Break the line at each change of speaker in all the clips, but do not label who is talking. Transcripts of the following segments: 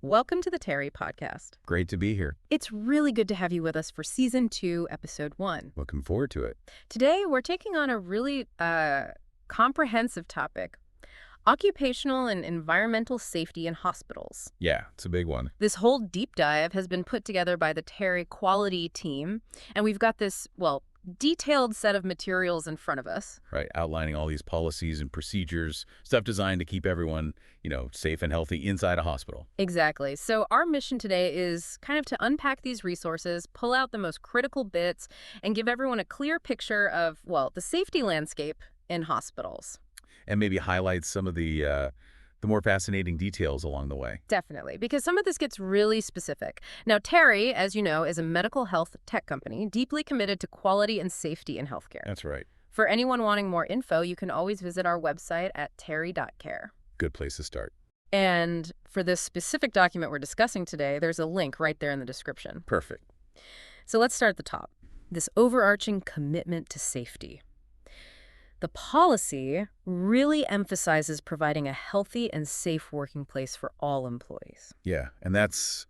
Welcome to the TARY podcast.
Great to be here.
It's really good to have you with us for Season 2, Episode 1.
Looking forward to it.
Today, we're taking on a really comprehensive topic, occupational and environmental safety in hospitals.
Yeah, it's a big one.
This whole deep dive has been put together by the TARY Quality Team, and we've got this, detailed set of materials in front of us.
Right, outlining all these policies and procedures, stuff designed to keep everyone, safe and healthy inside a hospital.
Exactly. So our mission today is kind of to unpack these resources, pull out the most critical bits, and give everyone a clear picture of, the safety landscape in hospitals.
And maybe highlight some of the more fascinating details along the way.
Definitely, because some of this gets really specific. Now, TARY, as you know, is a medical health tech company deeply committed to quality and safety in healthcare.
That's right.
For anyone wanting more info, you can always visit our website at tary.care.
Good place to start.
And for this specific document we're discussing today, there's a link right there in the description.
Perfect.
So let's start at the top. This overarching commitment to safety. The policy really emphasizes providing a healthy and safe working place for all employees.
Yeah, and it's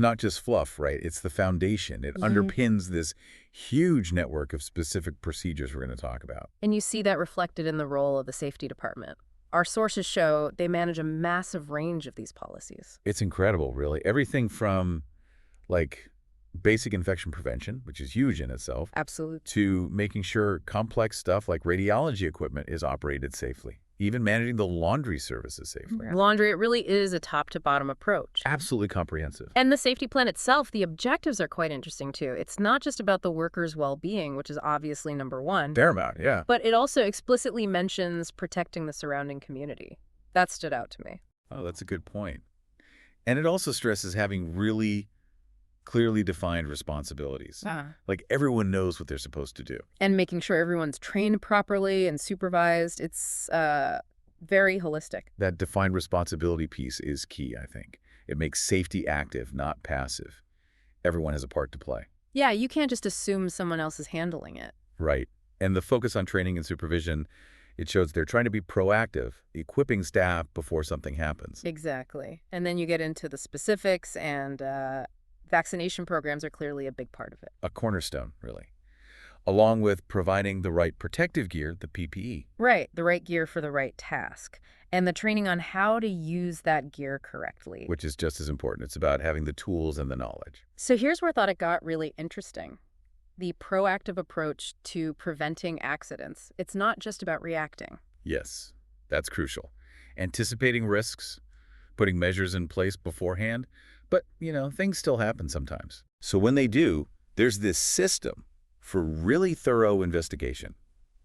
not just fluff, right? It's the foundation. It underpins this huge network of specific procedures we're going to talk about.
And you see that reflected in the role of the safety department. Our sources show they manage a massive range of these policies.
It's incredible, really. Everything from, basic infection prevention, which is huge in itself,
Absolutely.
to making sure complex stuff like radiology equipment is operated safely, even managing the laundry services safely.
Laundry, it really is a top-to-bottom approach.
Absolutely comprehensive.
And the safety plan itself, the objectives are quite interesting, too. It's not just about the workers' well-being, which is obviously number one.
Paramount, yeah.
But it also explicitly mentions protecting the surrounding community. That stood out to me.
Oh, that's a good point. And it also stresses having really clearly defined responsibilities. Like everyone knows what they're supposed to do.
And making sure everyone's trained properly and supervised. It's very holistic.
That defined responsibility piece is key, I think. It makes safety active, not passive. Everyone has a part to play.
Yeah, you can't just assume someone else is handling it.
Right. And the focus on training and supervision, it shows they're trying to be proactive, equipping staff before something happens.
Exactly. And then you get into the specifics, and vaccination programs are clearly a big part of it.
A cornerstone, really. Along with providing the right protective gear, the PPE.
Right, the right gear for the right task. And the training on how to use that gear correctly.
Which is just as important. It's about having the tools and the knowledge.
So here's where I thought it got really interesting. The proactive approach to preventing accidents. It's not just about reacting.
Yes, that's crucial. Anticipating risks, putting measures in place beforehand. But, things still happen sometimes. So when they do, there's this system for really thorough investigation.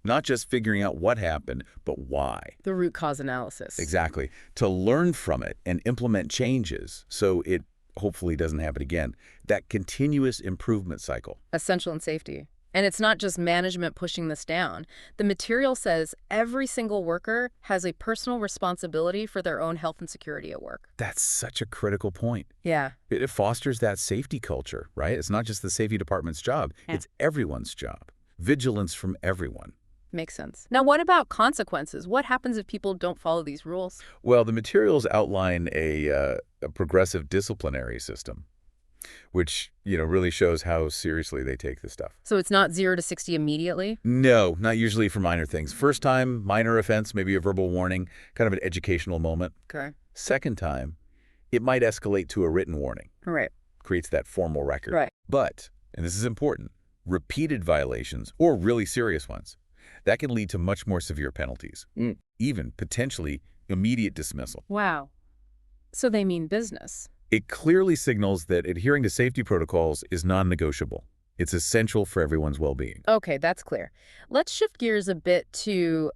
Not just figuring out what happened, but why.
The root cause analysis.
Exactly. To learn from it and implement changes so it hopefully doesn't happen again. That continuous improvement cycle.
Essential in safety. And it's not just management pushing this down. The material says every single worker has a personal responsibility for their own health and security at work.
That's such a critical point.
Yeah.
It fosters that safety culture, right? It's not just the safety department's job. Yeah. It's everyone's job. Vigilance from everyone.
Makes sense. Now, what about consequences? What happens if people don't follow these rules?
Well, the materials outline a progressive disciplinary system, which, really shows how seriously they take this stuff.
So it's not 0 to 60 immediately?
No, not usually for minor things. First time, minor offense, maybe a verbal warning, kind of an educational moment.
Okay.
Second time, it might escalate to a written warning.
Right.
Creates that formal record.
Right.
But, and this is important, repeated violations, or really serious ones, that can lead to much more severe penalties, even potentially immediate dismissal.
Wow. So they mean business.
It clearly signals that adhering to safety protocols is non-negotiable. It's essential for everyone's well-being.
Okay, that's clear. Let's shift gears a bit to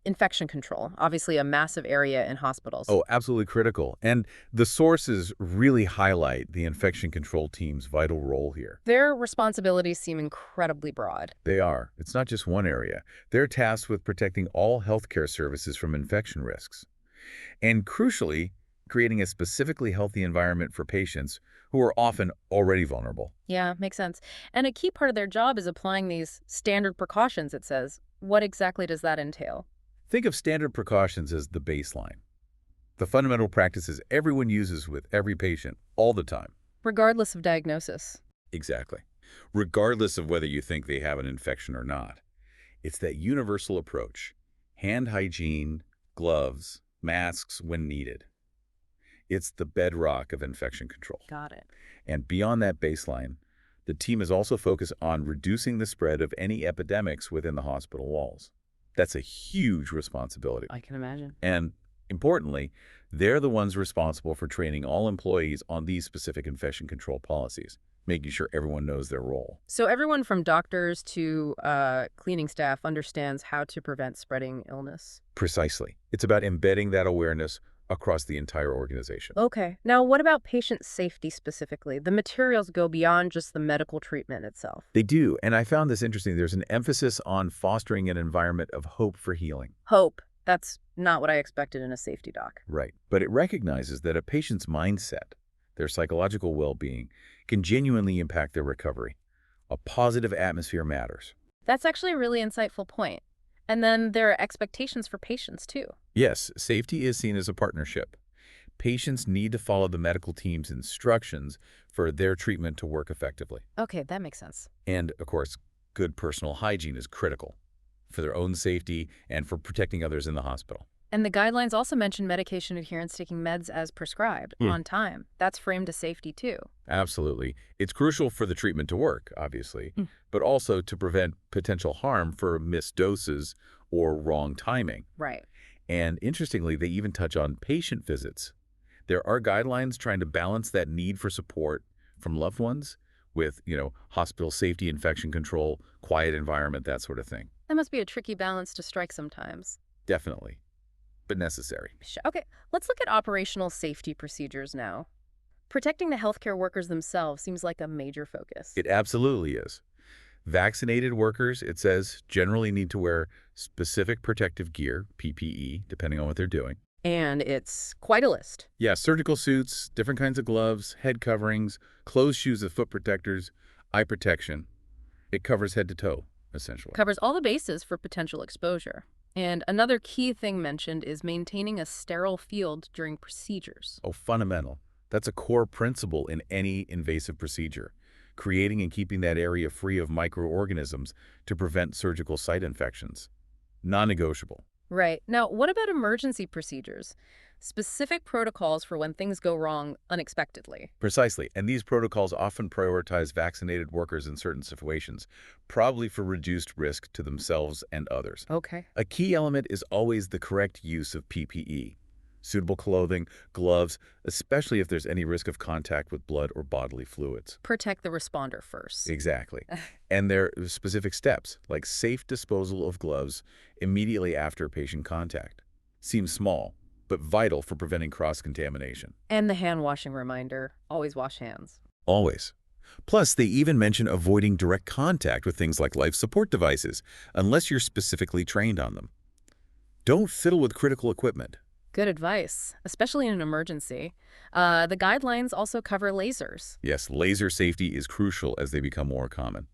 infection control, obviously a massive area in hospitals.
Oh, absolutely critical. And the sources really highlight the infection control team's vital role here.
Their responsibilities seem incredibly broad.
They are. It's not just one area. They're tasked with protecting all healthcare services from infection risks. And crucially, creating a specifically healthy environment for patients who are often already vulnerable.
Yeah, makes sense. And a key part of their job is applying these standard precautions, it says. What exactly does that entail?
Think of standard precautions as the baseline. The fundamental practices everyone uses with every patient all the time.
Regardless of diagnosis.
Exactly. Regardless of whether you think they have an infection or not. It's that universal approach. Hand hygiene, gloves, masks when needed. It's the bedrock of infection control.
Got it.
And beyond that baseline, the team is also focused on reducing the spread of any epidemics within the hospital walls. That's a huge responsibility.
I can imagine.
And importantly, they're the ones responsible for training all employees on these specific infection control policies, making sure everyone knows their role.
So everyone from doctors to cleaning staff understands how to prevent spreading illness.
Precisely. It's about embedding that awareness across the entire organization.
Okay. Now, what about patient safety specifically? The materials go beyond just the medical treatment itself.
They do, and I found this interesting. There's an emphasis on fostering an environment of hope for healing.
Hope. That's not what I expected in a safety doc.
Right. But it recognizes that a patient's mindset, their psychological well-being, can genuinely impact their recovery. A positive atmosphere matters.
That's actually a really insightful point. And then there are expectations for patients, too.
Yes, safety is seen as a partnership. Patients need to follow the medical team's instructions for their treatment to work effectively.
Okay, that makes sense.
And, of course, good personal hygiene is critical for their own safety and for protecting others in the hospital.
And the guidelines also mention medication adherence, taking meds as prescribed on time. That's framed as safety, too.
Absolutely. It's crucial for the treatment to work, obviously, but also to prevent potential harm for missed doses or wrong timing.
Right.
And interestingly, they even touch on patient visits. There are guidelines trying to balance that need for support from loved ones with, hospital safety, infection control, quiet environment, that sort of thing.
That must be a tricky balance to strike sometimes.
Definitely, but necessary.
Okay, let's look at operational safety procedures now. Protecting the healthcare workers themselves seems like a major focus.
It absolutely is. Vaccinated workers, it says, generally need to wear specific protective gear, PPE, depending on what they're doing.
And it's quite a list.
Yeah, surgical suits, different kinds of gloves, head coverings, closed shoes with foot protectors, eye protection. It covers head to toe, essentially.
Covers all the bases for potential exposure. And another key thing mentioned is maintaining a sterile field during procedures.
Oh, fundamental. That's a core principle in any invasive procedure. Creating and keeping that area free of microorganisms to prevent surgical site infections. Non-negotiable.
Right. Now, what about emergency procedures? Specific protocols for when things go wrong unexpectedly.
Precisely. And these protocols often prioritize vaccinated workers in certain situations, probably for reduced risk to themselves and others.
Okay.
A key element is always the correct use of PPE. Suitable clothing, gloves, especially if there's any risk of contact with blood or bodily fluids.
Protect the responder first.
Exactly. And there are specific steps, like safe disposal of gloves immediately after patient contact. Seems small, but vital for preventing cross-contamination.
And the hand-washing reminder, always wash hands.
Always. Plus, they even mention avoiding direct contact with things like life support devices, unless you're specifically trained on them. Don't fiddle with critical equipment.
Good advice, especially in an emergency. The guidelines also cover lasers.
Yes, laser safety is crucial as they become more common.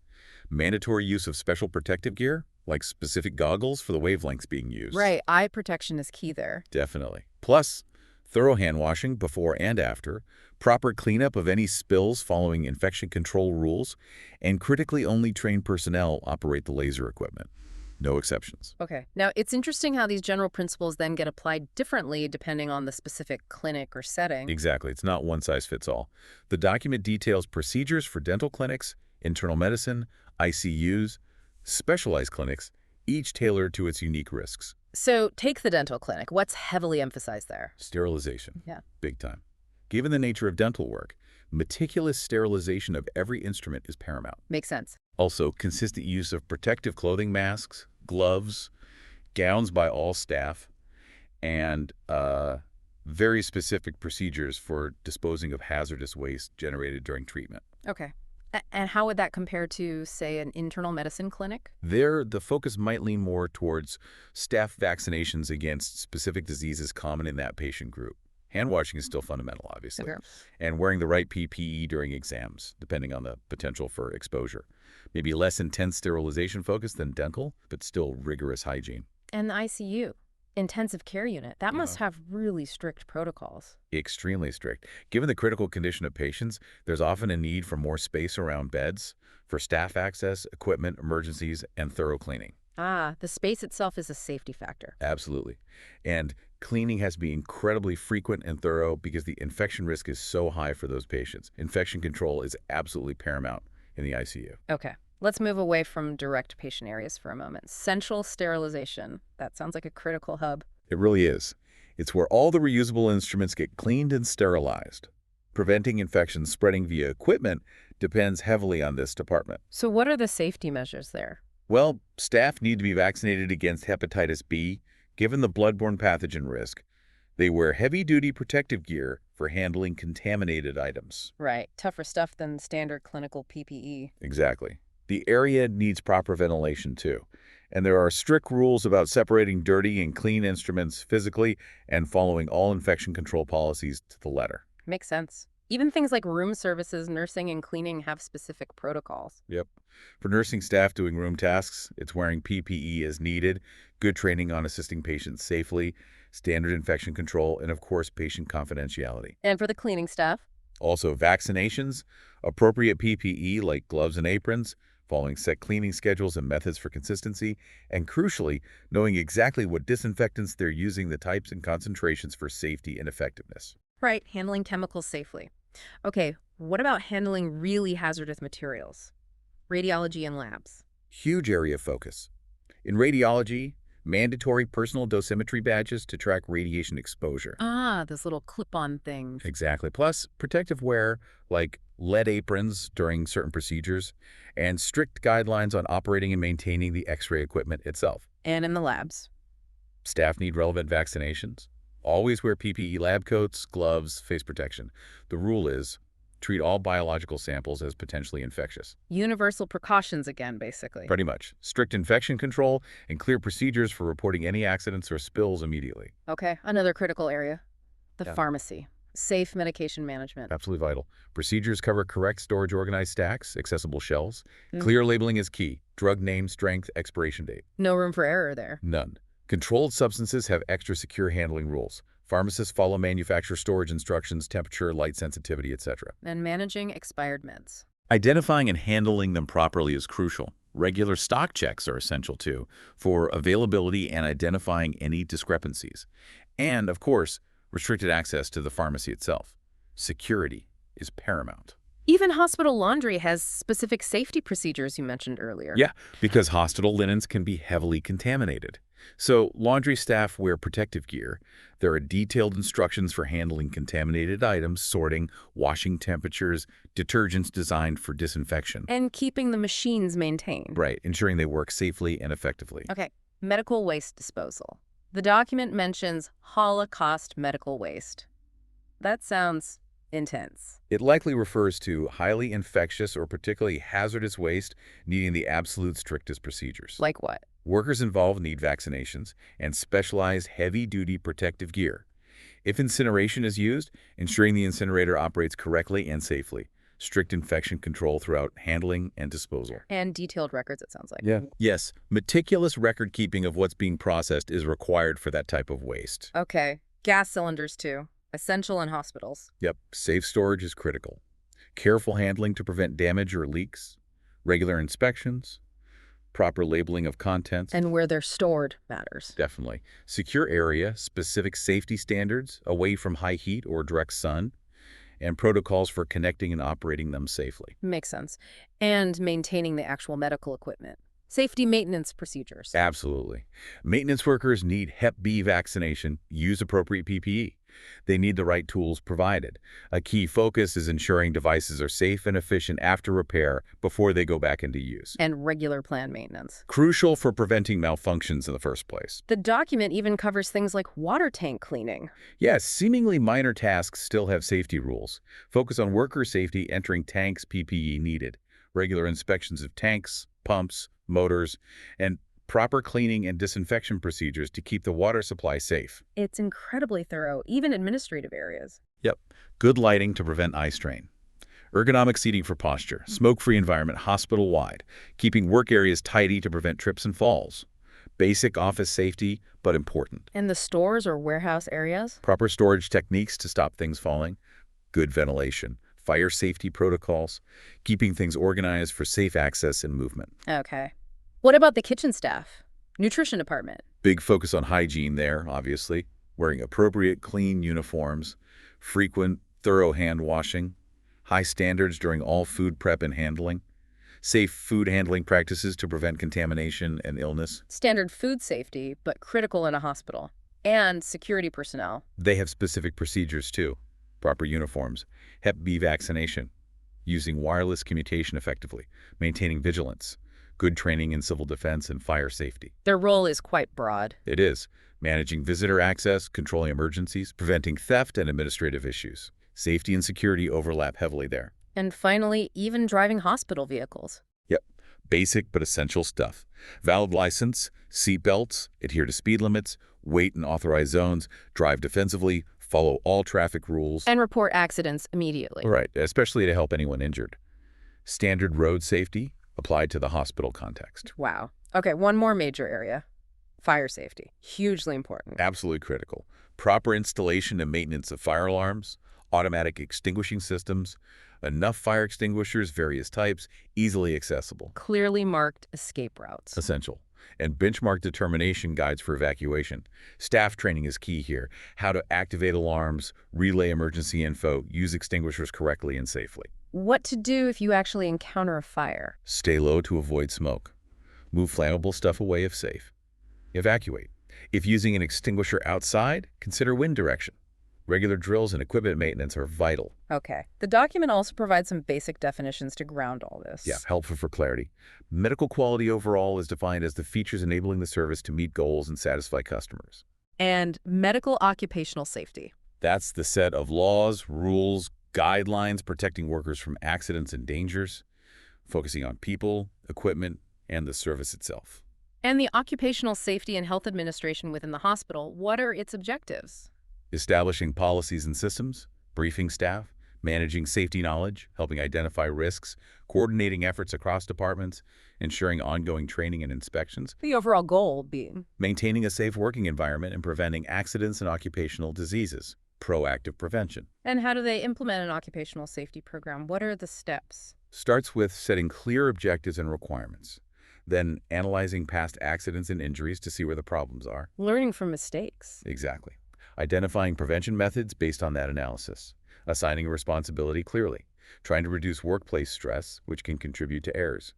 Mandatory use of special protective gear, like specific goggles for the wavelengths being used.
Right, eye protection is key there.
Definitely. Plus, thorough hand washing before and after, proper cleanup of any spills following infection control rules, and critically only trained personnel operate the laser equipment. No exceptions.
Okay. Now, it's interesting how these general principles then get applied differently depending on the specific clinic or setting.
Exactly. It's not one size fits all. The document details procedures for dental clinics, internal medicine, ICUs, specialized clinics, each tailored to its unique risks.
So take the dental clinic. What's heavily emphasized there?
Sterilization.
Yeah.
Big time. Given the nature of dental work, meticulous sterilization of every instrument is paramount.
Makes sense.
Also, consistent use of protective clothing, masks, gloves, gowns by all staff, and very specific procedures for disposing of hazardous waste generated during treatment.
Okay. And how would that compare to, say, an internal medicine clinic?
There, the focus might lean more towards staff vaccinations against specific diseases common in that patient group. Hand washing is still fundamental, obviously,
Okay.
and wearing the right PPE during exams, depending on the potential for exposure. Maybe less intense sterilization focus than dental, but still rigorous hygiene.
And the ICU. Intensive care unit. That
Yeah.
must have really strict protocols.
Extremely strict. Given the critical condition of patients, there's often a need for more space around beds, for staff access, equipment, emergencies, and thorough cleaning.
Ah, the space itself is a safety factor.
Absolutely. And cleaning has to be incredibly frequent and thorough because the infection risk is so high for those patients. Infection control is absolutely paramount in the ICU.
Okay, let's move away from direct patient areas for a moment. Central sterilization. That sounds like a critical hub.
It really is. It's where all the reusable instruments get cleaned and sterilized. Preventing infections spreading via equipment depends heavily on this department.
So what are the safety measures there?
Well, staff need to be vaccinated against hepatitis B, given the bloodborne pathogen risk. They wear heavy-duty protective gear for handling contaminated items.
Right, tougher stuff than standard clinical PPE.
Exactly. The area needs proper ventilation, too. And there are strict rules about separating dirty and clean instruments physically and following all infection control policies to the letter.
Makes sense. Even things like room services, nursing, and cleaning have specific protocols.
Yep. For nursing staff doing room tasks, it's wearing PPE as needed, good training on assisting patients safely, standard infection control, and of course, patient confidentiality.
And for the cleaning staff?
Also, vaccinations, appropriate PPE like gloves and aprons, following set cleaning schedules and methods for consistency, and crucially, knowing exactly what disinfectants they're using, the types and concentrations for safety and effectiveness.
Right, handling chemicals safely. Okay, what about handling really hazardous materials? Radiology and labs.
Huge area of focus. In radiology, mandatory personal dosimetry badges to track radiation exposure.
Ah, those little clip-on things.
Exactly. Plus, protective wear like lead aprons during certain procedures and strict guidelines on operating and maintaining the X-ray equipment itself.
And in the labs.
Staff need relevant vaccinations. Always wear PPE lab coats, gloves, face protection. The rule is treat all biological samples as potentially infectious.
Universal precautions again, basically.
Pretty much. Strict infection control and clear procedures for reporting any accidents or spills immediately.
Okay, another critical area. The
Yeah.
pharmacy. Safe medication management.
Absolutely vital. Procedures cover correct storage, organized stacks, accessible shelves.
Mm.
Clear labeling is key. Drug name, strength, expiration date.
No room for error there.
None. Controlled substances have extra secure handling rules. Pharmacists follow manufacturer storage instructions, temperature, light sensitivity, etc.
And managing expired meds.
Identifying and handling them properly is crucial. Regular stock checks are essential too, for availability and identifying any discrepancies. And, of course, restricted access to the pharmacy itself. Security is paramount.
Even hospital laundry has specific safety procedures you mentioned earlier.
Yeah, because hospital linens can be heavily contaminated. So laundry staff wear protective gear. There are detailed instructions for handling contaminated items, sorting, washing temperatures, detergents designed for disinfection.
And keeping the machines maintained.
Right, ensuring they work safely and effectively.
Okay, medical waste disposal. The document mentions Holocaust medical waste. That sounds intense.
It likely refers to highly infectious or particularly hazardous waste needing the absolute strictest procedures.
Like what?
Workers involved need vaccinations and specialized heavy-duty protective gear. If incineration is used, ensuring the incinerator operates correctly and safely. Strict infection control throughout handling and disposal.
And detailed records, it sounds like.
Yeah. Yes, meticulous record keeping of what's being processed is required for that type of waste.
Okay, gas cylinders too. Essential in hospitals.
Yep, safe storage is critical. Careful handling to prevent damage or leaks. Regular inspections. Proper labeling of contents.
And where they're stored matters.
Definitely. Secure area, specific safety standards, away from high heat or direct sun, and protocols for connecting and operating them safely.
Makes sense. And maintaining the actual medical equipment. Safety maintenance procedures.
Absolutely. Maintenance workers need Hep B vaccination, use appropriate PPE. They need the right tools provided. A key focus is ensuring devices are safe and efficient after repair before they go back into use.
And regular plan maintenance.
Crucial for preventing malfunctions in the first place.
The document even covers things like water tank cleaning.
Yes, seemingly minor tasks still have safety rules. Focus on worker safety, entering tanks, PPE needed. Regular inspections of tanks, pumps, motors, and proper cleaning and disinfection procedures to keep the water supply safe.
It's incredibly thorough, even administrative areas.
Yep. Good lighting to prevent eye strain. Ergonomic seating for posture. Smoke-free environment hospital-wide. Keeping work areas tidy to prevent trips and falls. Basic office safety, but important.
And the stores or warehouse areas?
Proper storage techniques to stop things falling, good ventilation, fire safety protocols, keeping things organized for safe access and movement.
Okay. What about the kitchen staff? Nutrition department?
Big focus on hygiene there, obviously. Wearing appropriate clean uniforms, frequent, thorough hand washing, high standards during all food prep and handling, safe food handling practices to prevent contamination and illness.
Standard food safety, but critical in a hospital. And security personnel.
They have specific procedures too. Proper uniforms, Hep B vaccination, using wireless communication effectively, maintaining vigilance, good training in civil defense and fire safety.
Their role is quite broad.
It is managing visitor access, controlling emergencies, preventing theft and administrative issues. Safety and security overlap heavily there.
And finally, even driving hospital vehicles.
Yep, basic but essential stuff. Valid license, seat belts, adhere to speed limits, wait in authorized zones, drive defensively, follow all traffic rules.
And report accidents immediately.
Right, especially to help anyone injured. Standard road safety applied to the hospital context.
Wow. Okay, one more major area. Fire safety. Hugely important.
Absolutely critical. Proper installation and maintenance of fire alarms, automatic extinguishing systems, enough fire extinguishers, various types, easily accessible.
Clearly marked escape routes.
Essential. And benchmark determination guides for evacuation. Staff training is key here. How to activate alarms, relay emergency info, use extinguishers correctly and safely.
What to do if you actually encounter a fire?
Stay low to avoid smoke. Move flammable stuff away if safe. Evacuate. If using an extinguisher outside, consider wind direction. Regular drills and equipment maintenance are vital.
Okay. The document also provides some basic definitions to ground all this.
Yeah, helpful for clarity. Medical quality overall is defined as the features enabling the service to meet goals and satisfy customers.
And medical occupational safety.
That's the set of laws, rules, guidelines protecting workers from accidents and dangers, focusing on people, equipment, and the service itself.
And the Occupational Safety and Health Administration within the hospital, what are its objectives?
Establishing policies and systems, briefing staff, managing safety knowledge, helping identify risks, coordinating efforts across departments, ensuring ongoing training and inspections.
The overall goal being?
Maintaining a safe working environment and preventing accidents and occupational diseases. Proactive prevention.
And how do they implement an occupational safety program? What are the steps?
Starts with setting clear objectives and requirements. Then analyzing past accidents and injuries to see where the problems are.
Learning from mistakes.
Exactly. Identifying prevention methods based on that analysis. Assigning a responsibility clearly. Trying to reduce workplace stress, which can contribute to errors.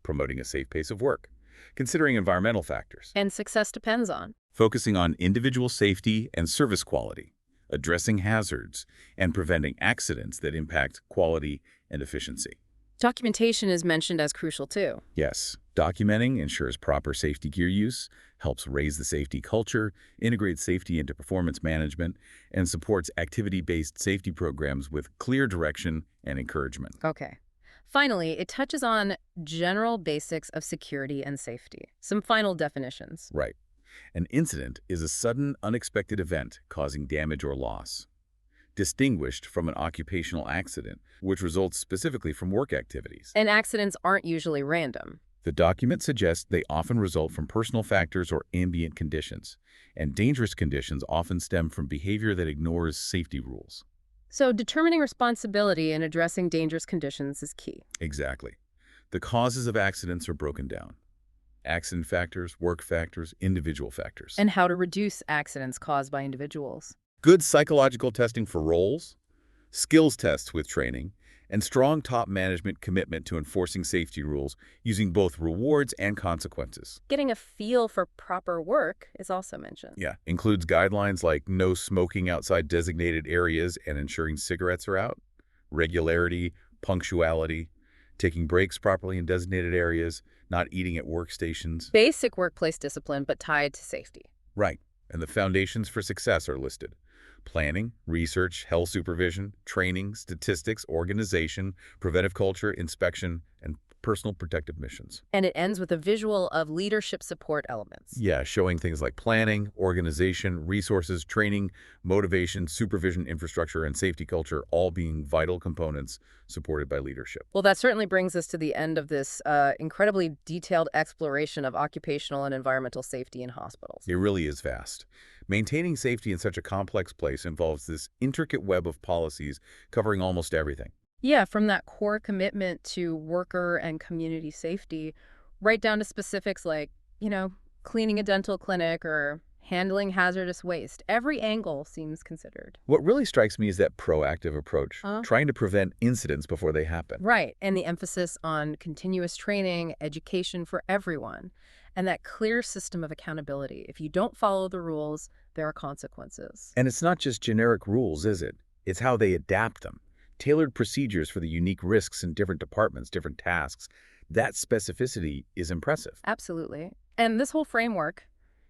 Promoting a safe pace of work. Considering environmental factors.
And success depends on?
Focusing on individual safety and service quality. Addressing hazards and preventing accidents that impact quality and efficiency.
Documentation is mentioned as crucial too.
Yes, documenting ensures proper safety gear use, helps raise the safety culture, integrates safety into performance management, and supports activity-based safety programs with clear direction and encouragement.
Okay. Finally, it touches on general basics of security and safety. Some final definitions.
Right. An incident is a sudden, unexpected event causing damage or loss, distinguished from an occupational accident, which results specifically from work activities.
And accidents aren't usually random.
The document suggests they often result from personal factors or ambient conditions, and dangerous conditions often stem from behavior that ignores safety rules.
So determining responsibility and addressing dangerous conditions is key.
Exactly. The causes of accidents are broken down. Accident factors, work factors, individual factors.
And how to reduce accidents caused by individuals.
Good psychological testing for roles, skills tests with training, and strong top management commitment to enforcing safety rules using both rewards and consequences.
Getting a feel for proper work is also mentioned.
Yeah, includes guidelines like no smoking outside designated areas and ensuring cigarettes are out, regularity, punctuality, taking breaks properly in designated areas, not eating at workstations.
Basic workplace discipline, but tied to safety.
Right, and the foundations for success are listed. Planning, research, health supervision, training, statistics, organization, preventive culture, inspection, and personal protective missions.
And it ends with a visual of leadership support elements.
Yeah, showing things like planning, organization, resources, training, motivation, supervision, infrastructure, and safety culture all being vital components supported by leadership.
Well, that certainly brings us to the end of this incredibly detailed exploration of occupational and environmental safety in hospitals.
It really is vast. Maintaining safety in such a complex place involves this intricate web of policies covering almost everything.
Yeah, from that core commitment to worker and community safety, right down to specifics like, cleaning a dental clinic or handling hazardous waste. Every angle seems considered.
What really strikes me is that proactive approach,
Uh,
trying to prevent incidents before they happen.
right, and the emphasis on continuous training, education for everyone, and that clear system of accountability. If you don't follow the rules, there are consequences.
And it's not just generic rules, is it? It's how they adapt them. Tailored procedures for the unique risks in different departments, different tasks. That specificity is impressive.
Absolutely. And this whole framework,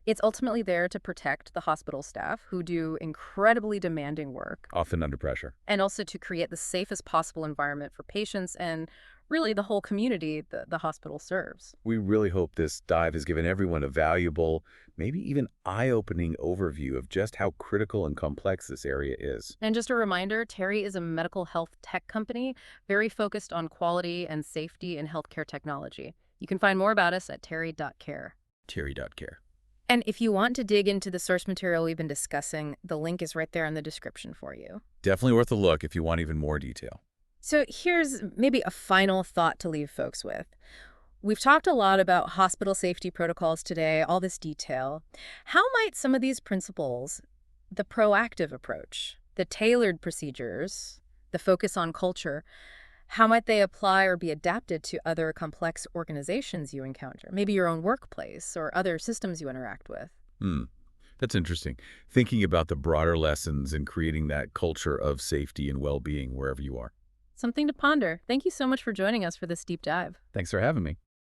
it's ultimately there to protect the hospital staff who do incredibly demanding work,
Often under pressure.
and also to create the safest possible environment for patients and really the whole community the hospital serves.
We really hope this dive has given everyone a valuable, maybe even eye-opening overview of just how critical and complex this area is.
And just a reminder, TARY is a medical health tech company very focused on quality and safety in healthcare technology. You can find more about us at tary.care.
TARY.care.
And if you want to dig into the source material we've been discussing, the link is right there in the description for you.
Definitely worth a look if you want even more detail.
So here's maybe a final thought to leave folks with. We've talked a lot about hospital safety protocols today, all this detail. How might some of these principles, the proactive approach, the tailored procedures, the focus on culture, how might they apply or be adapted to other complex organizations you encounter? Maybe your own workplace or other systems you interact with.
Hmm. That's interesting. Thinking about the broader lessons and creating that culture of safety and well-being wherever you are.
Something to ponder. Thank you so much for joining us for this deep dive.
Thanks for having me.